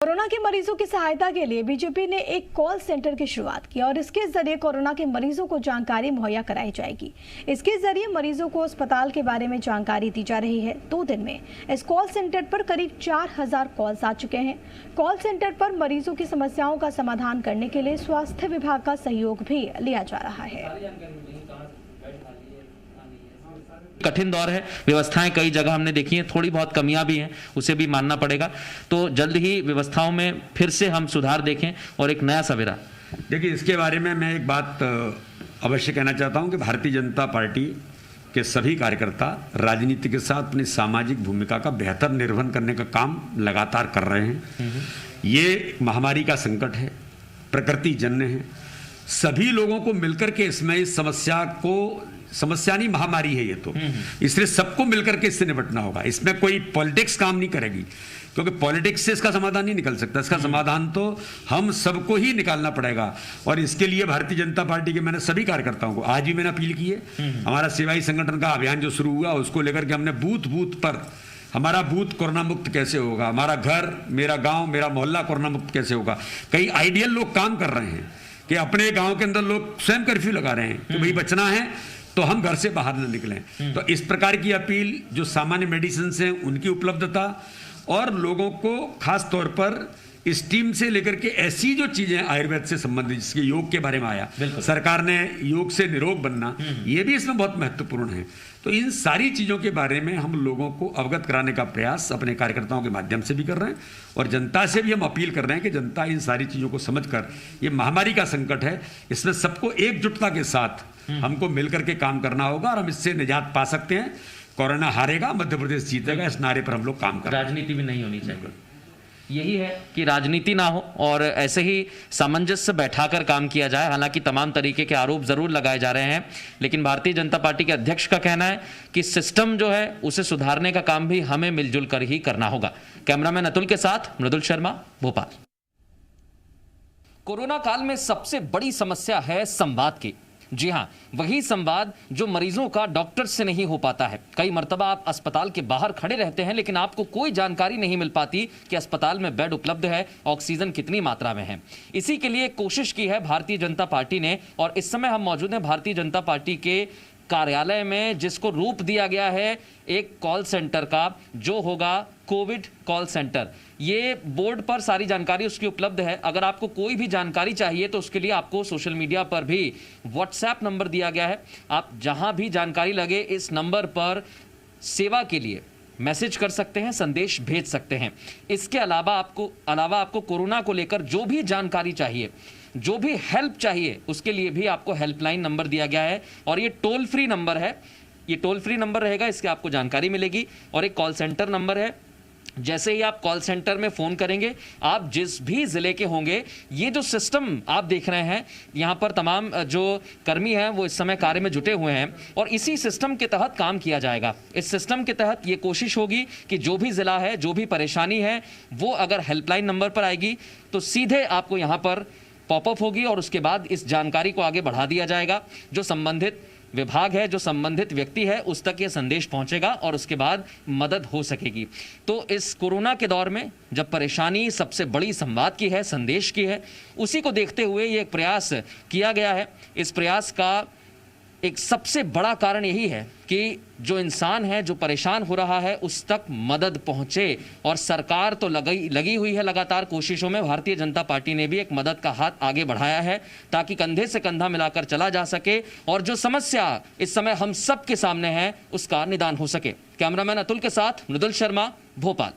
Corona के मरीजों की सहायता के लिए बीजेपी ने एक कॉल सेंटर की शुरुआत की और इसके जरिए कोरोना के मरीजों को जानकारी मुहैया कराई जाएगी। इसके जरिए मरीजों को अस्पताल के बारे में जानकारी दी जा रही है। 2 दिन में इस कॉल सेंटर पर करीब 4000 कॉल्स आ चुके हैं। कॉल सेंटर पर मरीजों की समस्याओं का समाधान करने के लिए स्वास्थ्य विभाग का सहयोग भी लिया जा रहा है। कठिन दौर है, व्यवस्थाएं कई जगह हमने देखी हैं, थोड़ी बहुत कमियां भी हैं, उसे भी मानना पड़ेगा। तो जल्द ही व्यवस्थाओं में फिर से हम सुधार देखें और एक नया सवेरा। देखिए, इसके बारे में मैं एक बात अवश्य कहना चाहता हूं कि भारतीय जनता पार्टी के सभी कार्यकर्ता राजनीति के साथ अपनी सामाजिक भूमिका का बेहतर निर्वहन करने का काम लगातार कर रहे हैं। ये महामारी का संकट है, प्रकृति जन्य है। सभी लोगों को मिलकर के इसमें इस समस्या नहीं, महामारी है ये तो, इसलिए सबको मिलकर के इससे निपटना होगा। इसमें कोई पॉलिटिक्स काम नहीं करेगी, क्योंकि पॉलिटिक्स से इसका समाधान नहीं निकल सकता। इसका समाधान तो हम सबको ही निकालना पड़ेगा। और इसके लिए भारतीय जनता पार्टी के मैंने सभी कार्यकर्ताओं को आज भी मैंने अपील की है। हमारा सेवाई संगठन का अभियान जो शुरू हुआ, उसको लेकर के हमने बूथ बूथ पर हमारा बूथ कोरोना मुक्त कैसे होगा, हमारा घर, मेरा गांव, मेरा मोहल्ला कोरोना मुक्त कैसे होगा। कई आइडियल लोग काम कर रहे हैं कि अपने गांव के अंदर लोग स्वयं कर्फ्यू लगा रहे हैं कि भाई बचना है तो हम घर से बाहर न निकलें। तो इस प्रकार की अपील, जो सामान्य मेडिसिन हैं उनकी उपलब्धता और लोगों को खास तौर पर इस टीम से लेकर के ऐसी जो चीजें आयुर्वेद से संबंधित, जिसके योग के बारे में आया, सरकार ने योग से निरोग बनना, ये भी इसमें बहुत महत्वपूर्ण है। तो इन सारी चीजों के बारे में हम लोगों को अवगत कराने का प्रयास अपने कार्यकर्ताओं के माध्यम से भी कर रहे हैं और जनता से भी हम अपील कर रहे हैं कि जनता इन सारी चीजों को समझकर, ये महामारी का संकट है, इसमें सबको एकजुटता के साथ हमको मिलकर के काम करना होगा और हम इससे निजात पा सकते हैं। कोरोना हारेगा, मध्य प्रदेश जीतेगा, इस नारे पर हम लोग काम कर रहे हैं। राजनीति भी नहीं होनी चाहिए, यही है कि राजनीति ना हो और ऐसे ही सामंजस्य बैठाकर काम किया जाए। हालांकि तमाम तरीके के आरोप जरूर लगाए जा रहे हैं, लेकिन भारतीय जनता पार्टी के अध्यक्ष का कहना है कि सिस्टम जो है उसे सुधारने का काम भी हमें मिलजुल कर ही करना होगा। कैमरामैन अतुल के साथ मृदुल शर्मा, भोपाल। कोरोना काल में सबसे बड़ी समस्या है संवाद की। जी हां, वही संवाद जो मरीजों का डॉक्टर से नहीं हो पाता है। कई मर्तबा आप अस्पताल के बाहर खड़े रहते हैं, लेकिन आपको कोई जानकारी नहीं मिल पाती कि अस्पताल में बेड उपलब्ध है, ऑक्सीजन कितनी मात्रा में है। इसी के लिए कोशिश की है भारतीय जनता पार्टी ने, और इस समय हम मौजूद हैं भारतीय जनता पार्टी के कार्यालय में, जिसको रूप दिया गया है एक कॉल सेंटर का, जो होगा कोविड कॉल सेंटर। ये बोर्ड पर सारी जानकारी उसकी उपलब्ध है। अगर आपको कोई भी जानकारी चाहिए तो उसके लिए आपको सोशल मीडिया पर भी व्हाट्सएप नंबर दिया गया है। आप जहां भी जानकारी लगे इस नंबर पर सेवा के लिए मैसेज कर सकते हैं, संदेश भेज सकते हैं। इसके अलावा आपको कोरोना को लेकर जो भी जानकारी चाहिए, जो भी हेल्प चाहिए, उसके लिए भी आपको हेल्पलाइन नंबर दिया गया है और ये टोल फ्री नंबर है। ये टोल फ्री नंबर रहेगा, इसके आपको जानकारी मिलेगी। और एक कॉल सेंटर नंबर है। जैसे ही आप कॉल सेंटर में फ़ोन करेंगे, आप जिस भी ज़िले के होंगे, ये जो सिस्टम आप देख रहे हैं, यहाँ पर तमाम जो कर्मी हैं वो इस समय कार्य में जुटे हुए हैं और इसी सिस्टम के तहत काम किया जाएगा। इस सिस्टम के तहत ये कोशिश होगी कि जो भी ज़िला है, जो भी परेशानी है, वो अगर हेल्पलाइन नंबर पर आएगी तो सीधे आपको यहाँ पर पॉपअप होगी और उसके बाद इस जानकारी को आगे बढ़ा दिया जाएगा। जो संबंधित विभाग है, जो संबंधित व्यक्ति है, उस तक ये संदेश पहुंचेगा और उसके बाद मदद हो सकेगी। तो इस कोरोना के दौर में जब परेशानी सबसे बड़ी संवाद की है, संदेश की है, उसी को देखते हुए ये एक प्रयास किया गया है। इस प्रयास का एक सबसे बड़ा कारण यही है कि जो इंसान है, जो परेशान हो रहा है, उस तक मदद पहुंचे। और सरकार तो लगी हुई है लगातार कोशिशों में। भारतीय जनता पार्टी ने भी एक मदद का हाथ आगे बढ़ाया है ताकि कंधे से कंधा मिलाकर चला जा सके और जो समस्या इस समय हम सब के सामने है, उसका निदान हो सके। कैमरामैन अतुल के साथ मृदुल शर्मा, भोपाल।